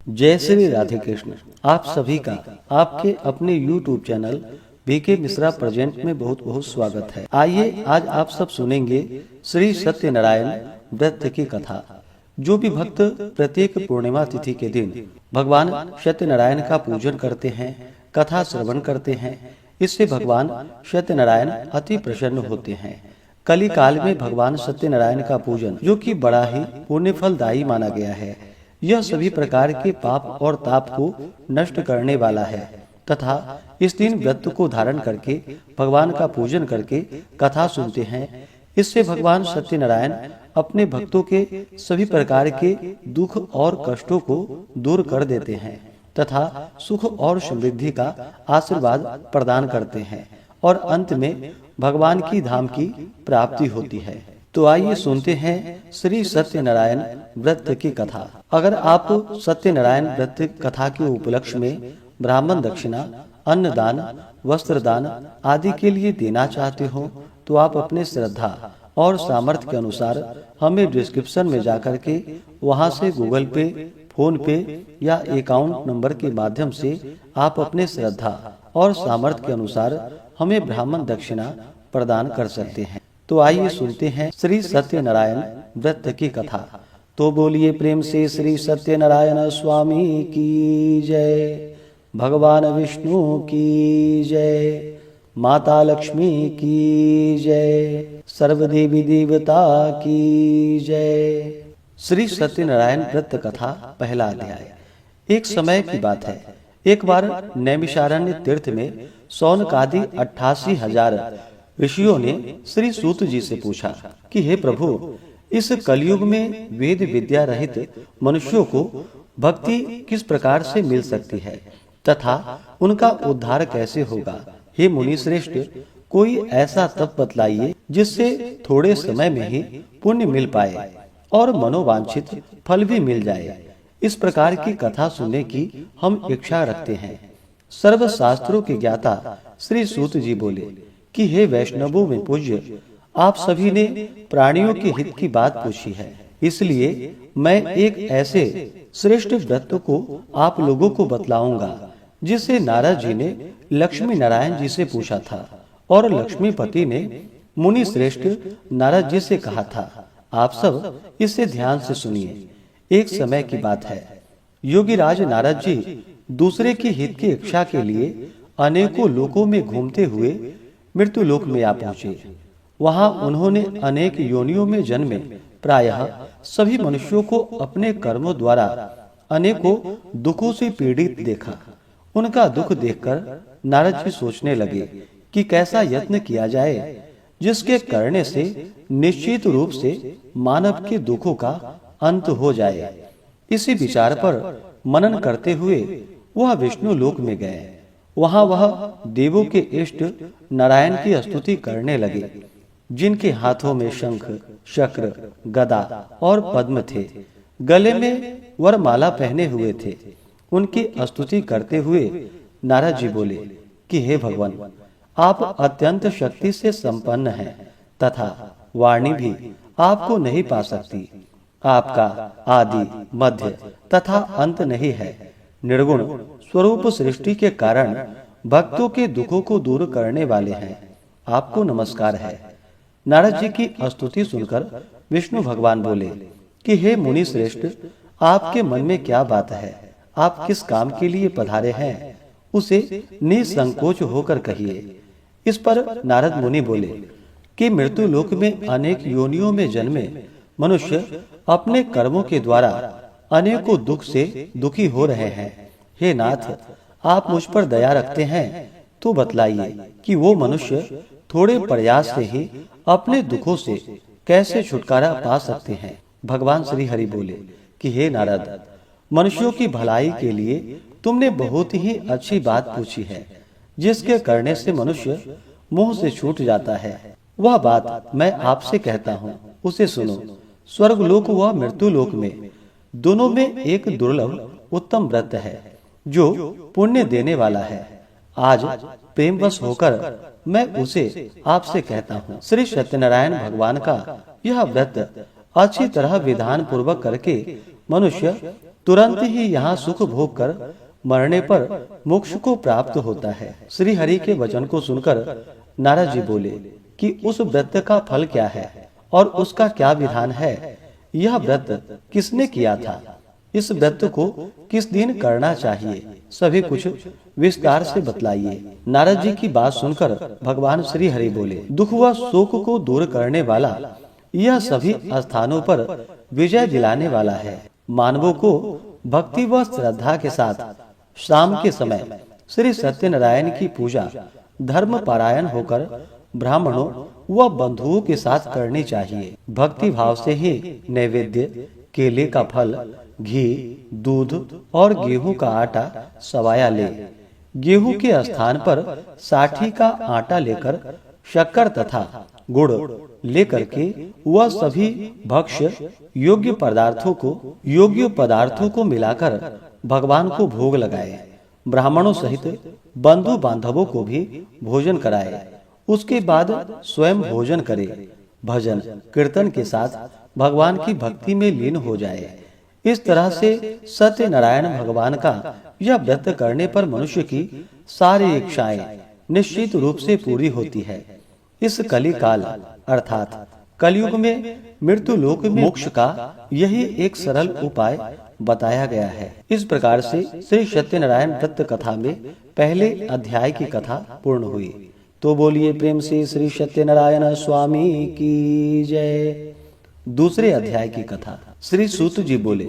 जय श्री राधे कृष्ण। आप सभी का आपके अपने YouTube channel B K Mishra present में बहुत बहुत स्वागत है। आइए आज आप सब सुनेंगे श्री सत्यनारायण व्रत की कथा। जो भी भक्त प्रत्येक पूर्णिमा तिथि के दिन भगवान सत्यनारायण का पूजन करते हैं, कथा श्रवण करते हैं, इससे भगवान सत्यनारायण अति प्रसन्न होते हैं। कली काल में भगवान सत्यनारायण का पूजन, जो कि बड़ा ही पुण्य फलदायी माना गया है, यह सभी प्रकार के पाप और ताप को नष्ट करने वाला है तथा इस दिन व्रत को धारण करके भगवान का पूजन करके कथा सुनते हैं। इससे भगवान सत्यनारायण अपने भक्तों के सभी प्रकार के दुख और कष्टों को दूर कर देते हैं तथा सुख और समृद्धि का आशीर्वाद प्रदान करते हैं और अंत में भगवान की धाम की प्राप्ति होती है। तो आइए सुनते हैं श्री सत्यनारायण व्रत की कथा। अगर आप सत्यनारायण व्रत कथा के उपलक्ष्य में ब्राह्मण दक्षिणा, अन्नदान, वस्त्रदान आदि के लिए देना चाहते हो तो आप अपने श्रद्धा और सामर्थ्य के अनुसार हमें डिस्क्रिप्शन में जाकर के वहां से गूगल पे, फोन पे या अकाउंट नंबर के माध्यम से आप अपने श्रद्धा और सामर्थ्य के अनुसार हमें ब्राह्मण दक्षिणा प्रदान कर सकते हैं। तो आइए सुनते हैं श्री सत्यनारायण व्रत की कथा। तो बोलिए प्रेम से श्री सत्यनारायण स्वामी की जय, भगवान विष्णु की जय, माता लक्ष्मी की जय, सर्वदेवी देवता की जय। श्री सत्यनारायण व्रत कथा पहला अध्याय। एक समय की बात है, एक बार नैमिषारण्य तीर्थ में सौनकादि 88,000 ऋषियों ने श्री सूत जी से पूछा कि हे प्रभु, इस कलयुग में वेद विद्या रहित मनुष्यों को भक्ति किस प्रकार से मिल सकती है तथा उनका उद्धार कैसे होगा। हे मुनि श्रेष्ठ, कोई ऐसा तप बतलाइए जिससे थोड़े समय में ही पुण्य मिल पाए और मनोवांछित फल भी मिल जाए। इस प्रकार की कथा सुनने की हम इच्छा रखते हैं। सर्व शास्त्रों के ज्ञाता श्री सूत जी बोले कि हे वैष्णवों में पूज्य, आप सभी ने प्राणियों के हित की बात पूछी है, इसलिए मैं एक ऐसे श्रेष्ठ व्रत को आप लोगों को बतलाऊंगा जिसे नारद जी ने लक्ष्मी नारायण जी से पूछा था और लक्ष्मीपति ने मुनि श्रेष्ठ नारद जी से कहा था। आप सब इसे ध्यान से सुनिए। एक समय की बात है, योगीराज नारद जी दूसरे के हित की इच्छा के लिए अनेकों लोकों में घूमते हुए मृत्यु लोक में आ पहुंचे। वहां उन्होंने अनेक योनियों में जन्मे प्रायः सभी मनुष्यों को अपने कर्मों द्वारा अनेकों दुखों से पीड़ित देखा। उनका दुख देखकर नारद जी सोचने लगे कि कैसा यत्न किया जाए जिसके करने से निश्चित रूप से मानव के दुखों का अंत हो जाए। इसी विचार पर मनन करते हुए वह विष्णु लोक में गए। वहां वह देवों के इष्ट नारायण की स्तुति करने लगे, जिनके हाथों में शंख, चक्र, गदा और पद्म थे, गले में वरमाला पहने हुए थे। उनकी स्तुति करते हुए नारद जी बोले कि हे भगवान, आप अत्यंत शक्ति से संपन्न हैं तथा वाणी भी आपको नहीं पा सकती। आपका आदि, मध्य तथा अंत नहीं है। निर्गुण स्वरूप सृष्टि के कारण भक्तों के दुखों को दूर करने वाले हैं। आपको नमस्कार है। नारद जी की स्तुति सुनकर विष्णु भगवान बोले कि हे मुनि श्रेष्ठ, आपके मन में क्या बात है? आप किस काम के लिए पधारे हैं, उसे निसंकोच होकर कहिए। इस पर नारद मुनि बोले कि मृत्यु लोक में अनेक योनियों में जन्मे मनुष्य अपने कर्मों के द्वारा अनेकों दुख से दुखी हो रहे हैं। हे नाथ, आप मुझ पर दया रखते हैं तो बतलाइए कि वो मनुष्य थोड़े प्रयास से ही अपने दुखों से कैसे छुटकारा पा सकते हैं। भगवान श्री हरि बोले कि हे नारद, मनुष्यों की भलाई के लिए तुमने बहुत ही अच्छी बात पूछी है, जिसके करने से मनुष्य मोह से छूट जाता है। वह बात मैं आपसे कहता हूँ, उसे सुनो। स्वर्ग लोक व मृत्यु लोक में दोनों में एक दुर्लभ उत्तम व्रत है जो पुण्य देने वाला है। आज प्रेमवश होकर मैं उसे आपसे कहता हूँ। श्री सत्यनारायण भगवान का यह व्रत अच्छी तरह विधान पूर्वक करके मनुष्य तुरंत ही यहाँ सुख भोग कर मरने पर मोक्ष को प्राप्त होता है। श्री हरि के वचन को सुनकर नारद जी बोले कि उस व्रत का फल क्या है और उसका क्या विधान है? यह व्रत किसने किया था? इस व्रत को किस दिन करना चाहिए? सभी कुछ विस्तार से बतलाइए। नारद जी की बात सुनकर भगवान श्री हरि बोले, दुख व शोक को दूर करने वाला यह सभी स्थानों पर विजय दिलाने वाला है। मानवों को भक्ति व श्रद्धा के साथ शाम के समय श्री सत्यनारायण की पूजा धर्म पारायण होकर ब्राह्मणों व बंधुओं के साथ करनी चाहिए। भक्ति भाव से ही नैवेद्य, केले का फल, घी, दूध और गेहूं का आटा सवाया ले। गेहूं के स्थान पर साठी का आटा लेकर शक्कर तथा गुड़ लेकर के वह सभी भक्ष्य योग्य पदार्थों को मिलाकर भगवान को भोग लगाए। ब्राह्मणों सहित बंधु बांधवों को भी भोजन कराए। उसके बाद स्वयं भोजन करे। भजन कीर्तन के साथ भगवान की भक्ति में लीन हो जाए। इस तरह से सत्यनारायण भगवान का यह व्रत करने पर मनुष्य की सारी इच्छाएं निश्चित रूप से पूरी होती है। इस कली काल अर्थात कलयुग में मृत्यु लोक में मोक्ष का यही एक सरल उपाय बताया गया है। इस प्रकार से श्री सत्यनारायण व्रत कथा में पहले अध्याय की कथा पूर्ण हुई। तो बोलिए प्रेम से श्री सत्यनारायण स्वामी की जय। दूसरे अध्याय की कथा। श्री सूत जी बोले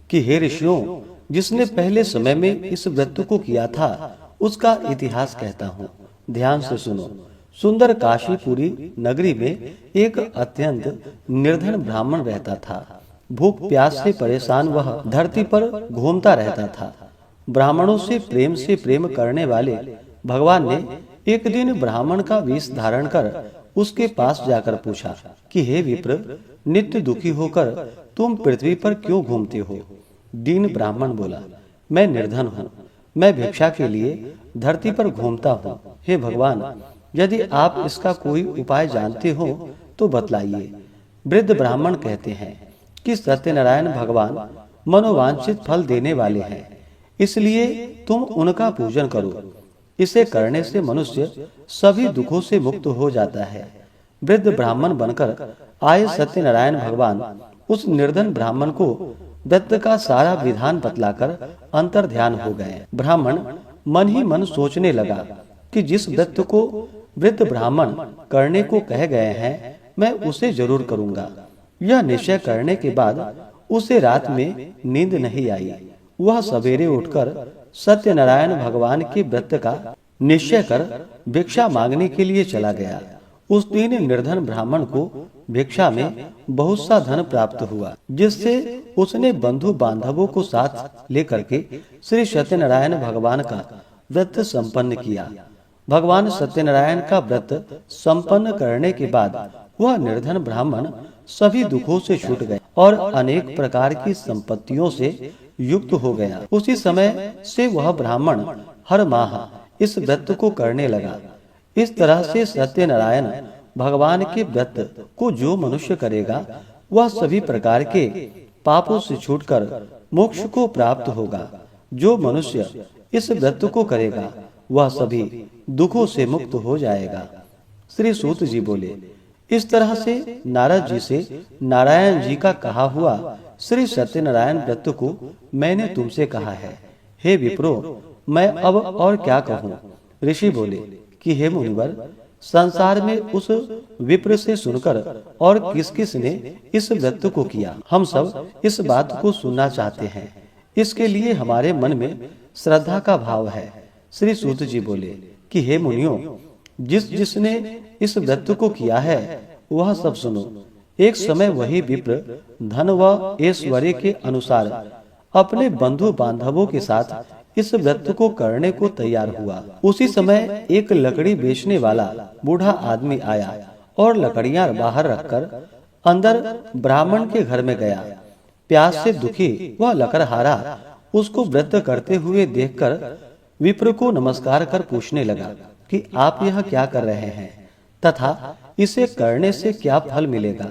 कि हे ऋषियों, जिसने पहले समय में इस व्रत को किया था उसका इतिहास कहता हूँ, ध्यान से सुनो। सुंदर काशीपुरी नगरी में एक अत्यंत निर्धन ब्राह्मण रहता था। भूख प्यास से परेशान वह धरती पर घूमता रहता था। ब्राह्मणों से प्रेम करने वाले भगवान ने एक दिन ब्राह्मण का वेश धारण कर उसके पास जाकर पूछा कि हे विप्र, नित्य दुखी होकर तुम पृथ्वी पर क्यों घूमते हो? दीन ब्राह्मण बोला, मैं निर्धन हूँ, मैं भिक्षा के लिए धरती पर घूमता हूँ। हे भगवान, यदि आप इसका कोई उपाय जानते हो तो बतलाइए। वृद्ध ब्राह्मण कहते हैं कि सत्यनारायण भगवान मनोवांछित फल देने वाले हैं, इसलिए तुम उनका पूजन करो। इसे करने से मनुष्य सभी दुखों से मुक्त हो जाता है। वृद्ध ब्राह्मण बनकर आए सत्यनारायण भगवान उस निर्धन ब्राह्मण को व्रत का सारा विधान बतलाकर अंतर ध्यान हो गए। ब्राह्मण मन ही मन सोचने लगा कि जिस व्रत को वृद्ध ब्राह्मण करने को कह गए हैं, मैं उसे जरूर करूंगा। यह निश्चय करने के बाद उसे रात में नींद नहीं आई। वह सवेरे उठकर सत्यनारायण भगवान के व्रत का निश्चय कर भिक्षा मांगने के लिए चला गया। उस दिन निर्धन ब्राह्मण को भिक्षा में बहुत सा धन प्राप्त हुआ, जिससे उसने बंधु बांधवों को साथ लेकर के श्री सत्यनारायण भगवान का व्रत संपन्न किया। भगवान सत्यनारायण का व्रत संपन्न करने के बाद वह निर्धन ब्राह्मण सभी दुखों से छूट गया और अनेक प्रकार की संपत्तियों से युक्त हो गया। उसी समय से वह ब्राह्मण हर माह इस व्रत को करने लगा। इस तरह से सत्यनारायण भगवान के व्रत को जो मनुष्य करेगा वह सभी प्रकार के पापों से छूटकर मोक्ष को प्राप्त होगा। जो मनुष्य इस व्रत को करेगा वह सभी दुखों से मुक्त हो जाएगा। श्री सूत जी बोले, इस तरह से नारद जी से नारायण जी का कहा हुआ श्री सत्यनारायण व्रत को मैंने तुमसे कहा है। हे विप्रो, मैं अब और क्या कहूँ? ऋषि बोले कि हे मुनिवर, संसार में उस विप्र से सुनकर और किस किस ने इस व्रत को किया, हम सब इस बात को सुनना चाहते हैं। इसके लिए हमारे मन में श्रद्धा का भाव है। श्री सूत जी बोले कि हे मुनियों, जिसने इस व्रत को किया है वह सब सुनो। एक समय वही विप्र धन व ऐश्वर्य के अनुसार अपने बंधु बांधवों के साथ इस व्रत को करने को तैयार हुआ। उसी समय एक लकड़ी बेचने वाला बूढ़ा आदमी आया और लकड़ियां बाहर रखकर अंदर ब्राह्मण के घर में गया। प्यास से दुखी वह लकड़हारा उसको व्रत करते हुए देखकर विप्र को नमस्कार कर पूछने लगा कि आप यह क्या कर रहे हैं तथा इसे करने से क्या फल मिलेगा,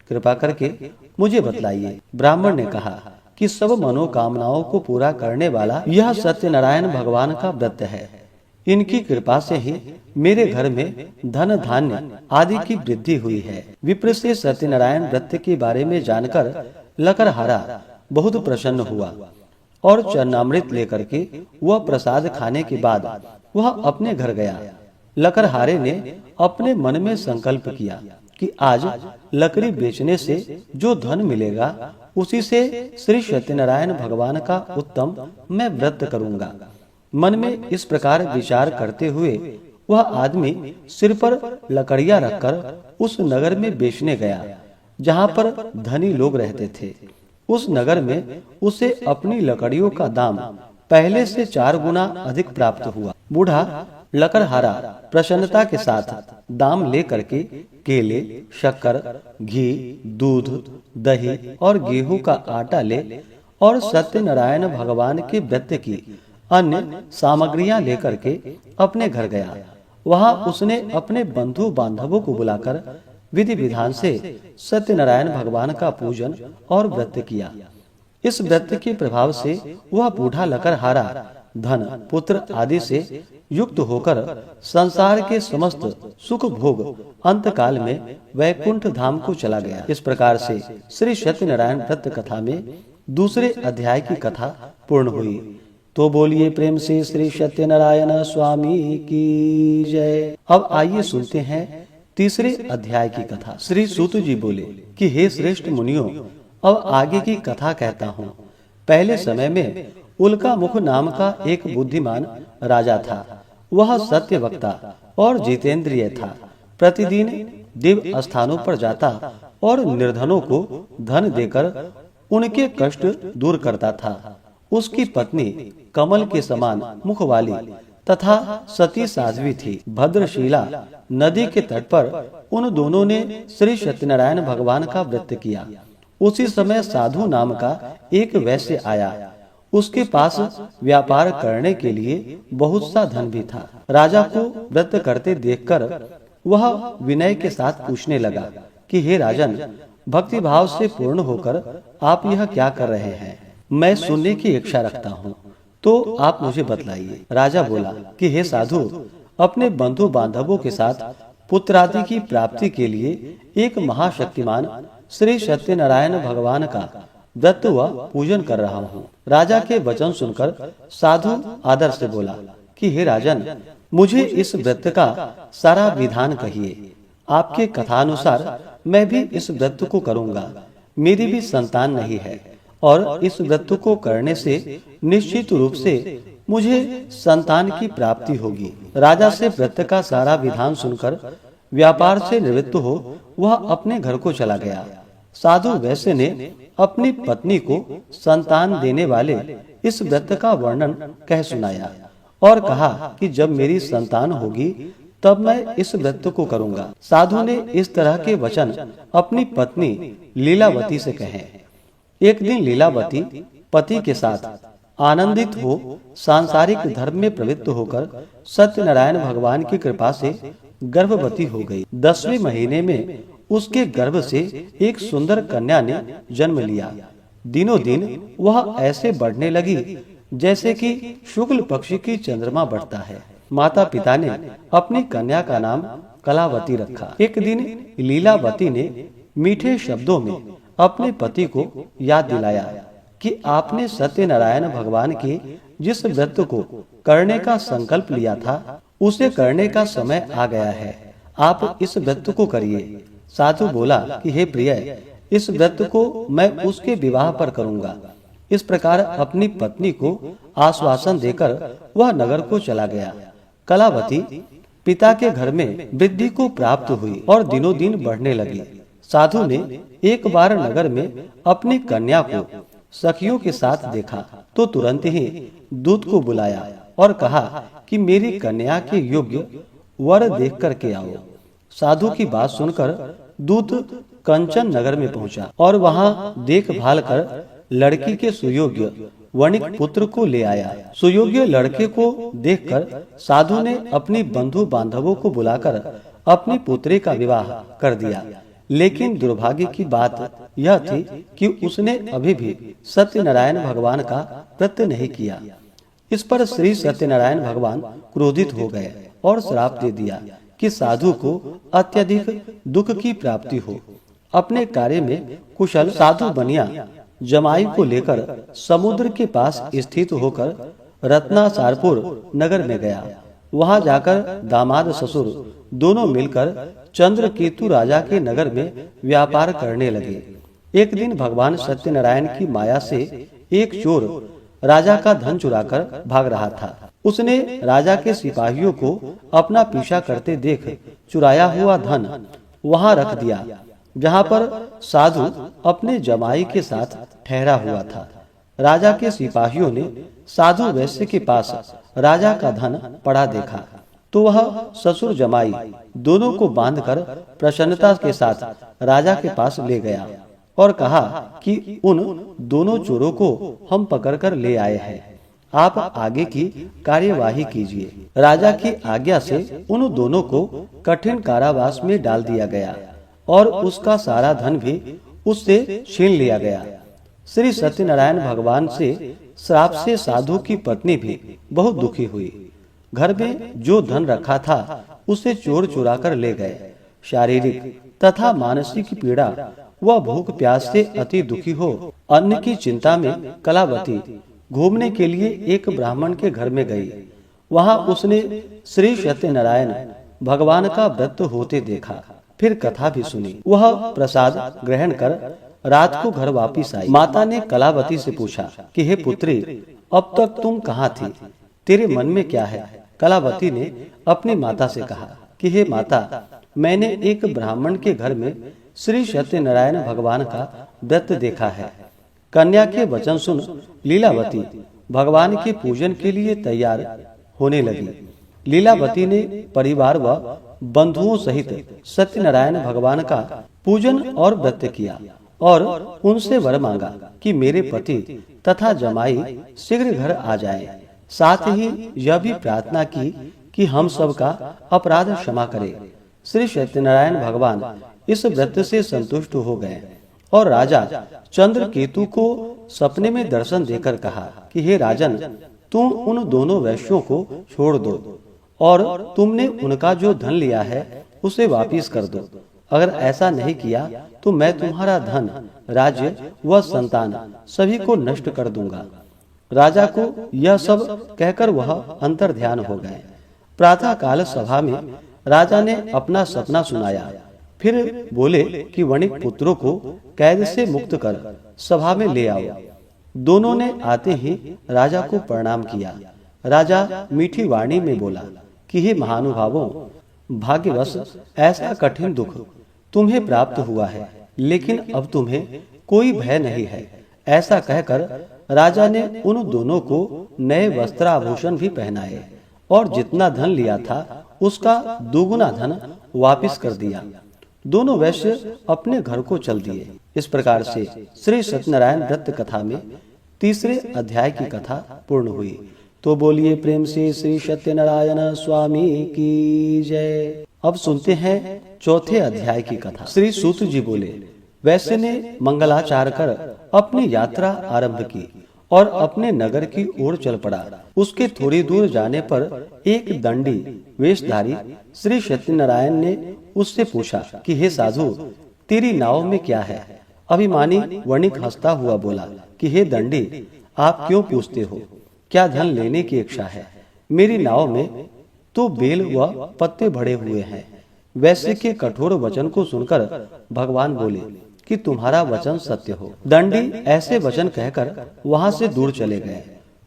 कृपा करके मुझे बतलाइए। ब्राह्मण ने कहा, कि सब मनोकामनाओं को पूरा करने वाला यह सत्यनारायण भगवान का व्रत है। इनकी कृपा से ही मेरे घर में धन धान्य आदि की वृद्धि हुई है। विप्र से सत्यनारायण व्रत के बारे में जानकर लकड़हारा बहुत प्रसन्न हुआ और चरणामृत लेकर के वह प्रसाद खाने के बाद वह अपने घर गया। लकड़हारे ने अपने मन में संकल्प किया कि आज लकड़ी बेचने से जो धन मिलेगा उसी से श्री सत्यनारायण भगवान का उत्तम मैं व्रत करूंगा। मन में इस प्रकार विचार करते हुए वह आदमी सिर पर लकड़ियां रखकर उस नगर में बेचने गया जहाँ पर धनी लोग रहते थे। उस नगर में उसे अपनी लकड़ियों का दाम पहले से 4 गुना अधिक प्राप्त हुआ। बूढ़ा लकड़हारा प्रसन्नता के साथ दाम लेकर के केले, शक्कर, घी, दूध, दही और गेहूं का आटा ले और सत्यनारायण भगवान के व्रत की अन्य सामग्रियां लेकर के अपने घर गया। वहां उसने अपने बंधु बांधवों को बुलाकर विधि विधान से सत्यनारायण भगवान का पूजन और व्रत किया। इस व्रत के प्रभाव से वह बूढ़ा लकड़हारा धन, पुत्र आदि से युक्त होकर संसार के समस्त सुख भोग अंतकाल में वैकुंठ धाम को चला गया। इस प्रकार से श्री सत्यनारायण व्रत कथा में दूसरे अध्याय की कथा पूर्ण हुई। तो बोलिए प्रेम से श्री सत्यनारायण स्वामी की जय। अब आइए सुनते हैं तीसरे अध्याय की कथा। श्री सूत जी बोले कि हे श्रेष्ठ मुनियों, अब आगे की कथा कहता हूँ। पहले समय में उल्का मुख नाम का एक बुद्धिमान राजा था। वह सत्य वक्ता और जितेंद्रिय था। प्रतिदिन दिव्य स्थानों पर जाता और निर्धनों को धन देकर उनके कष्ट दूर करता था। उसकी पत्नी कमल के समान मुख वाली तथा सती साध्वी थी। भद्रशिला नदी के तट पर उन दोनों ने श्री सत्यनारायण भगवान का व्रत किया। उसी समय साधु नाम का एक वैश्य आया। उसके पास व्यापार करने के लिए बहुत सा धन भी था। राजा को व्रत करते देखकर वह विनय के साथ पूछने लगा कि हे राजन, भक्ति भाव से पूर्ण होकर आप यह क्या कर रहे हैं? मैं सुनने की इच्छा रखता हूँ, तो आप मुझे बतलाइए। राजा बोला कि हे साधु, अपने बंधु बांधवों के साथ पुत्रादि की प्राप्ति के लिए एक महाशक्तिमान श्री सत्यनारायण भगवान का व्रत व पूजन कर रहा हूँ। राजा के वचन सुनकर साधु आदर से बोला कि हे राजन, मुझे इस व्रत का सारा विधान कहिए। आपके कथानुसार मैं भी इस व्रत को करूँगा। मेरी भी संतान नहीं है और इस व्रत को करने से निश्चित रूप से मुझे संतान की प्राप्ति होगी। राजा से व्रत का सारा विधान सुनकर व्यापार से निवृत्त हो वह अपने घर को चला गया। साधु वैश्य ने अपनी पत्नी को संतान देने वाले इस व्रत का वर्णन कह सुनाया और कहा कि जब मेरी संतान होगी तब मैं इस व्रत को करूंगा। साधु ने इस तरह के वचन अपनी पत्नी लीलावती से कहे। एक दिन लीलावती पति के साथ आनंदित हो सांसारिक धर्म में प्रवृत्त होकर सत्यनारायण भगवान की कृपा से गर्भवती हो गई। 10वें महीने में उसके गर्भ से एक सुंदर कन्या ने जन्म लिया। दिनों दिन वह ऐसे बढ़ने लगी जैसे कि शुक्ल पक्ष की चंद्रमा बढ़ता है। माता पिता ने अपनी कन्या का नाम कलावती रखा। एक दिन लीलावती ने मीठे शब्दों में अपने पति को याद दिलाया कि आपने सत्यनारायण भगवान के जिस व्रत को करने का संकल्प लिया था उसे करने का समय आ गया है। आप इस व्रत को करिए। साधु बोला कि हे प्रिय, इस व्रत को मैं उसके विवाह पर करूंगा। इस प्रकार अपनी पत्नी को आश्वासन देकर वह नगर को चला गया। कलावती पिता के घर में वृद्धि को प्राप्त हुई और दिनों दिन बढ़ने लगी। साधु ने एक बार नगर में अपनी कन्या को सखियों के साथ देखा तो तुरंत ही दूत को बुलाया और कहा कि मेरी कन्या के योग्य वर देख कर के आओ। साधु की बात सुनकर दूत कंचन नगर में पहुंचा और वहां देखभाल कर लड़की के सुयोग्य वणिक पुत्र को ले आया। सुयोग्य लड़के को देखकर साधु ने अपनी बंधु बांधवों को बुलाकर अपनी पुत्री का विवाह कर दिया। लेकिन दुर्भाग्य की बात यह थी कि उसने अभी भी सत्यनारायण भगवान का व्रत नहीं किया। इस पर श्री सत्यनारायण भगवान क्रोधित हो गए और श्राप दे दिया कि साधु को अत्यधिक दुख की प्राप्ति हो। अपने कार्य में कुशल साधु बनिया जमाई को लेकर समुद्र के पास स्थित होकर रत्नासारपुर नगर में गया। वहां जाकर दामाद ससुर दोनों मिलकर चंद्रकेतु राजा के नगर में व्यापार करने लगे। एक दिन भगवान सत्यनारायण की माया से एक चोर राजा का धन चुराकर भाग रहा था। उसने राजा के सिपाहियों को अपना पीछा करते देख चुराया हुआ धन वहां रख दिया जहां पर साधु अपने जमाई के साथ ठहरा हुआ था। राजा के सिपाहियों ने साधु वैश्य के पास राजा का धन पड़ा देखा तो वह ससुर जमाई दोनों को बांधकर प्रसन्नता के साथ राजा के पास ले गया और कहा कि उन दोनों चोरों को हम पकड़कर ले आए हैं, आप आगे की कार्यवाही कीजिए। राजा की आज्ञा से उन दोनों को कठिन कारावास में डाल दिया गया और उसका सारा धन भी उससे छीन लिया गया। श्री सत्यनारायण भगवान से श्राप से साधु की पत्नी भी बहुत दुखी हुई। घर में जो धन रखा था उसे चोर चुरा कर ले गए। शारीरिक तथा मानसिक पीड़ा व भूख प्यास से अति दुखी हो अन्न की चिंता में कलावती घूमने के लिए एक ब्राह्मण के घर में गई। वहां उसने श्री सत्यनारायण भगवान का व्रत होते देखा, फिर कथा भी सुनी। वह प्रसाद ग्रहण कर रात को घर वापिस आई। माता ने कलावती से पूछा कि हे पुत्री, अब तक तुम कहाँ थी, तेरे मन में क्या है? कलावती ने अपनी माता से कहा कि हे माता, मैंने एक ब्राह्मण के घर में श्री सत्यनारायण भगवान का व्रत देखा है। कन्या के वचन सुन लीलावती भगवान के पूजन के लिए तैयार होने लगी। लीलावती ने परिवार व बंधुओं सहित सत्यनारायण भगवान का पूजन और व्रत किया और उनसे वर मांगा कि मेरे पति तथा जमाई शीघ्र घर आ जाएं। साथ ही यह भी प्रार्थना की कि हम सब का अपराध क्षमा करे। श्री सत्यनारायण भगवान इस व्रत से संतुष्ट हो गए और राजा चंद्रकेतु को सपने में दर्शन देकर कहा कि हे राजन, तुम उन दोनों वैश्यों को छोड़ दो और तुमने उनका जो धन लिया है उसे वापिस कर दो। अगर ऐसा नहीं किया तो मैं तुम्हारा धन, राज्य व संतान सभी को नष्ट कर दूंगा। राजा को यह सब कहकर वह अंतर ध्यान हो गए। प्रातः काल सभा में राजा ने अपना सपना सुनाया, फिर बोले कि वणिक पुत्रों को कैद से मुक्त कर सभा में ले आओ। दोनों ने आते ही राजा को प्रणाम किया। राजा मीठी वाणी में बोला कि हे महानुभावों, भाग्यवश ऐसा कठिन दुख तुम्हें प्राप्त हुआ है, लेकिन अब तुम्हें कोई भय नहीं है। ऐसा कहकर राजा ने उन दोनों को नए वस्त्राभूषण भी पहनाए और जितना धन लिया था उसका दुगुना धन वापिस कर दिया। दोनों वैश्य अपने घर को चल दिए। इस प्रकार से श्री सत्यनारायण व्रत कथा में तीसरे अध्याय की कथा पूर्ण हुई। तो बोलिए प्रेम से श्री सत्यनारायण स्वामी की जय। अब सुनते हैं चौथे अध्याय की कथा। श्री सूत जी बोले, वैश्य ने मंगलाचार कर अपनी यात्रा आरंभ की और अपने नगर की ओर चल पड़ा। उसके थोड़ी दूर जाने पर एक दंडी वेशधारी श्री सत्यनारायण ने उससे पूछा कि हे साधु, तेरी नाव में क्या है? अभिमानी वणिक हंसता हुआ बोला कि हे दंडी, आप क्यों पूछते हो? क्या धन लेने की इच्छा है? मेरी नाव में तो बेल व पत्ते भरे हुए हैं। वैश्य के कठोर वचन को सुनकर भगवान बोले कि तुम्हारा वचन सत्य हो। दंडी ऐसे वचन कहकर वहां से दूर चले गए।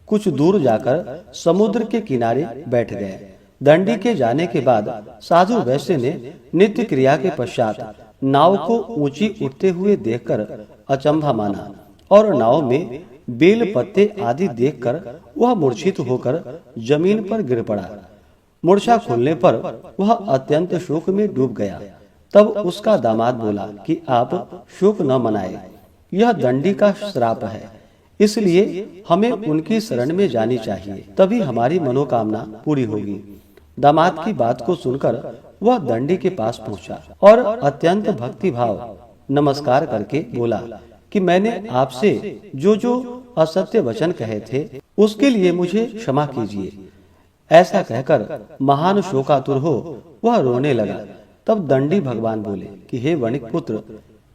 कुछ दूर जाकर समुद्र के किनारे बैठ गए। दंडी के जाने के बाद साधु वैश्य ने नित्य क्रिया के पश्चात नाव को ऊंची उठते हुए देखकर अचंभा माना और नाव में बेल पत्ते आदि देखकर वह मूर्छित होकर जमीन पर गिर पड़ा। मूर्छा खुलने पर वह अत्यंत शोक में डूब गया। तब उसका दामाद बोला कि आप शोक न मनाए, यह दंडी का श्राप है, इसलिए हमें उनकी शरण में जानी चाहिए, तभी हमारी मनोकामना पूरी होगी। दामाद की बात को सुनकर वह दंडी के पास पहुंचा और अत्यंत भक्ति भाव नमस्कार करके बोला कि मैंने आपसे जो जो असत्य वचन कहे थे उसके लिए मुझे क्षमा कीजिए। ऐसा कहकर महान शोकातुर हो वह रोने लगा। तब दंडी भगवान बोले कि हे वणिक पुत्र,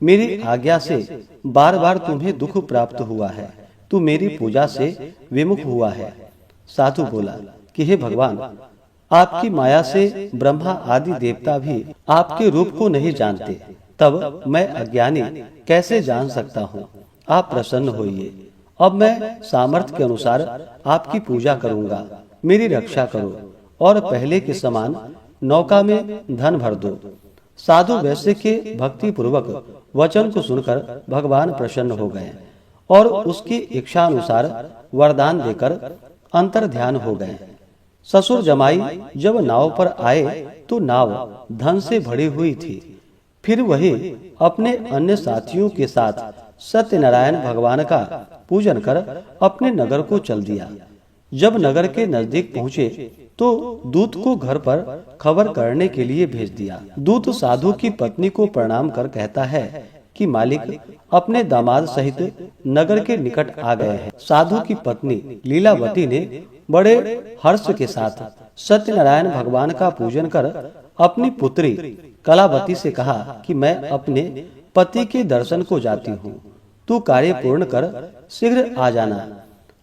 मेरी आज्ञा से बार बार तुम्हें दुख प्राप्त हुआ है, तू मेरी पूजा से विमुख हुआ है। साधु बोला कि हे भगवान, आपकी माया से ब्रह्मा आदि देवता भी आपके रूप को नहीं जानते, तब मैं अज्ञानी कैसे जान सकता हूँ। आप प्रसन्न होइए। अब मैं सामर्थ्य के अनुसार आपकी पूजा करूंगा, मेरी रक्षा करो और पहले के समान नौका में धन भर दो। साधु वैश्य के भक्ति पूर्वक वचन को सुनकर भगवान प्रसन्न हो गए और उसकी इच्छा अनुसार वरदान देकर अंतर ध्यान हो गए। ससुर जमाई जब नाव पर आए तो नाव धन से भरी हुई थी। फिर वही अपने अन्य साथियों के साथ सत्यनारायण भगवान का पूजन कर अपने नगर को चल दिया। जब नगर के नजदीक पहुँचे तो दूत को घर पर खबर करने के लिए भेज दिया। दूत साधु की पत्नी को प्रणाम कर कहता है कि मालिक अपने दामाद सहित नगर के निकट आ गए हैं। साधु की पत्नी लीलावती ने बड़े हर्ष के साथ सत्यनारायण भगवान का पूजन कर अपनी पुत्री कलावती से कहा कि मैं अपने पति के दर्शन को जाती हूँ, तू कार्य पूर्ण कर शीघ्र आ जाना।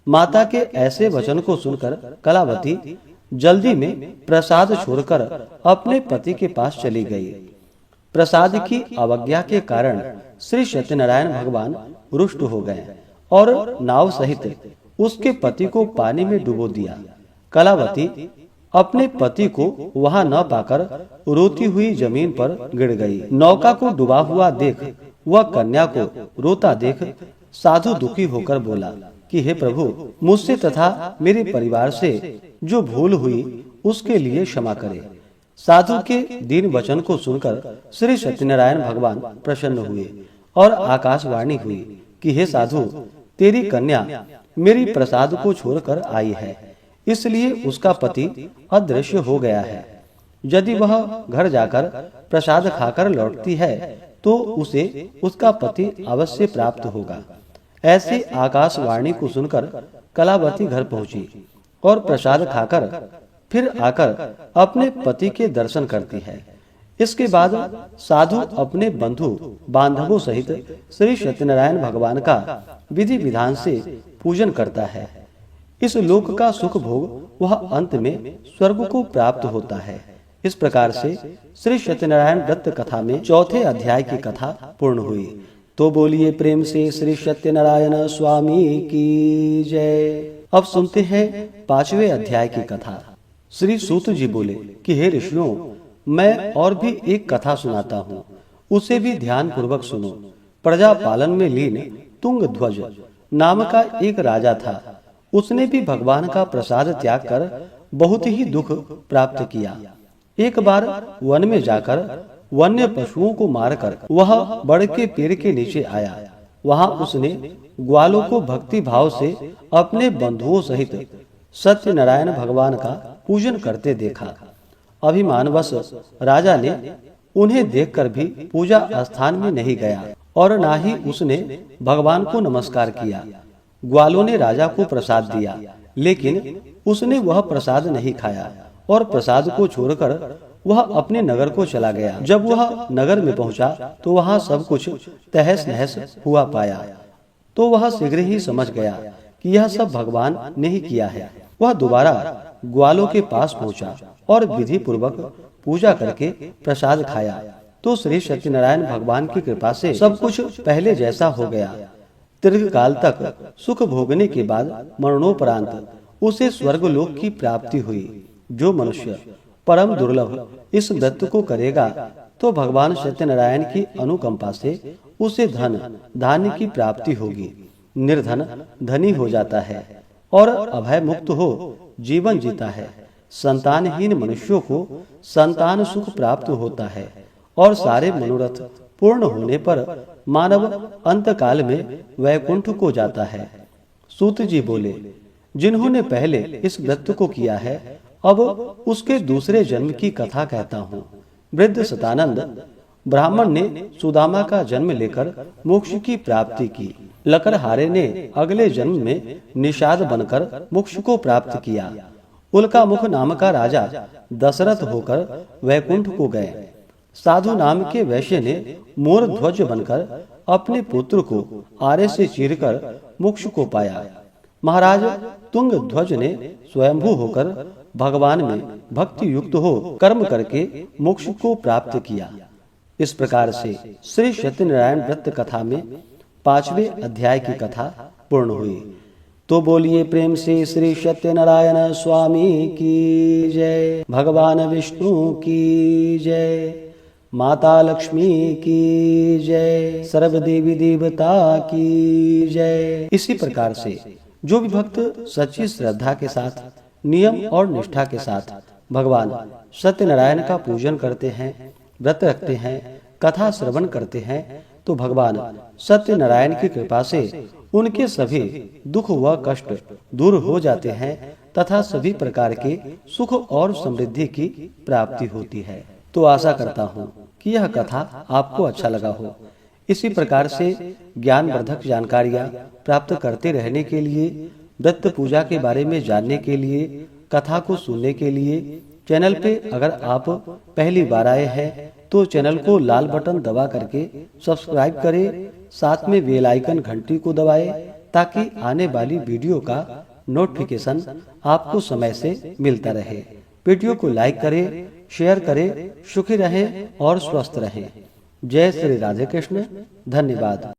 माता के ऐसे वचन को सुनकर कलावती जल्दी में प्रसाद छोड़कर अपने पति के पास चली गई। प्रसाद की अवज्ञा के कारण श्री सत्यनारायण भगवान रुष्ट हो गए और नाव सहित उसके पति को पानी में डुबो दिया। कलावती अपने पति को वहां न पाकर रोती हुई जमीन पर गिर गई। नौका को डूबा हुआ देख वह कन्या को रोता देख साधु दुखी होकर बोला कि हे प्रभु, मुझसे तथा मेरे परिवार से जो भूल हुई उसके लिए क्षमा करे। साधु के दीन वचन को सुनकर श्री सत्यनारायण भगवान प्रसन्न हुए और आकाशवाणी हुई कि हे साधु, तेरी कन्या मेरी प्रसाद को छोड़कर आई है, इसलिए उसका पति अदृश्य हो गया है। यदि वह घर जाकर प्रसाद खाकर लौटती है तो उसे उसका पति अवश्य प्राप्त होगा। ऐसी आकाशवाणी को सुनकर कलावती घर पहुंची और प्रसाद खाकर फिर आकर अपने पति के दर्शन करती है। इसके बाद साधु अपने बंधु बांधवों सहित श्री सत्यनारायण भगवान का विधि विधान से पूजन करता है। इस लोक का सुख भोग वह अंत में स्वर्ग को प्राप्त होता है। इस प्रकार से श्री सत्यनारायण दत्त कथा में चौथे अध्याय की कथा पूर्ण हुई। तो बोलिए प्रेम से श्री सत्यनारायण स्वामी की जय। अब सुनते हैं पांचवें अध्याय की कथा। श्री सूत जी बोले कि हे ऋषियों, मैं और भी एक कथा सुनाता हूँ, उसे भी ध्यान पूर्वक सुनो। प्रजा पालन में लीन तुंगध्वज नाम का एक राजा था। उसने भी भगवान का प्रसाद त्याग कर बहुत ही दुख प्राप्त किया। एक बार वन में जाकर वन्य पशुओं को मारकर वह बड़ के पेड़ के नीचे आया। वहां उसने ग्वालों को भक्ति भाव से अपने बंधुओं सहित सत्यनारायण भगवान का पूजन करते देखा। अभिमानवश राजा ने उन्हें देखकर भी पूजा स्थान में नहीं गया और ना ही उसने भगवान को नमस्कार किया। ग्वालों ने राजा को प्रसाद दिया, लेकिन उसने वह प्रसाद नहीं खाया और प्रसाद को छोड़कर वह अपने नगर को चला गया। जब वह नगर में पहुंचा तो वहां सब कुछ तहस नहस हुआ पाया, तो वह शीघ्र ही समझ गया कि यह सब भगवान ने ही किया है। वह दोबारा ग्वालों के पास पहुंचा और विधि पूर्वक पूजा करके प्रसाद खाया, तो श्री सत्यनारायण भगवान की कृपा से सब कुछ पहले जैसा हो गया। दीर्घ काल तक सुख भोगने के बाद मरणोपरांत उसे स्वर्गलोक की प्राप्ति हुई। जो मनुष्य परम दुर्लभ इस व्रत को करेगा तो भगवान सत्यनारायण की अनुकंपा से उसे धन धान्य की प्राप्ति होगी। निर्धन धनी हो जाता है और अभय मुक्त हो जीवन जीता है। संतानहीन मनुष्यों को संतान सुख प्राप्त होता है और सारे मनोरथ पूर्ण होने पर मानव अंत काल में वैकुंठ को जाता है। सूत जी बोले, जिन्होंने पहले इस व्रत को किया है अब उसके दूसरे जन्म की कथा कहता हूँ। वृद्ध सतानंद ब्राह्मण ने सुदामा का जन्म लेकर मोक्ष की प्राप्ति की। लकड़हारे ने अगले जन्म में निषाद बनकर मोक्ष को प्राप्त किया। उल्का मुख नाम का राजा दशरथ होकर वैकुंठ को गए। साधु नाम के वैश्य ने मोर ध्वज बनकर अपने पुत्र को आरे से चीरकर मोक्ष को पाया। महाराज तुंग ध्वज ने स्वयंभू होकर भगवान में भक्ति युक्त हो कर्म करके मोक्ष को प्राप्त किया। इस प्रकार से श्री सत्यनारायण व्रत कथा में 5वें अध्याय की कथा पूर्ण हुई। तो बोलिए प्रेम से श्री सत्यनारायण स्वामी की जय, भगवान विष्णु की जय, माता लक्ष्मी की जय, सर्व देवी देवता की जय। इसी प्रकार से जो भी भक्त सच्ची श्रद्धा के साथ नियम और निष्ठा के साथ भगवान सत्यनारायण का पूजन करते हैं, व्रत रखते हैं, कथा श्रवण करते हैं, तो भगवान सत्यनारायण की कृपा से उनके सभी दुख व कष्ट दूर हो जाते हैं तथा सभी प्रकार के सुख और समृद्धि की प्राप्ति होती है। तो आशा करता हूँ कि यह कथा आपको अच्छा लगा हो। इसी प्रकार से ज्ञानवर्धक जानकारियाँ प्राप्त करते रहने के लिए, व्रत पूजा के बारे में जानने के लिए, कथा को सुनने के लिए चैनल पे अगर आप पहली बार आए हैं तो चैनल को लाल बटन दबा करके सब्सक्राइब करें, साथ में बेल आइकन घंटी को दबाएं ताकि आने वाली वीडियो का नोटिफिकेशन आपको समय से मिलता रहे। वीडियो को लाइक करें, शेयर करें। सुखी रहें और स्वस्थ रहें। जय श्री राधे कृष्ण। धन्यवाद।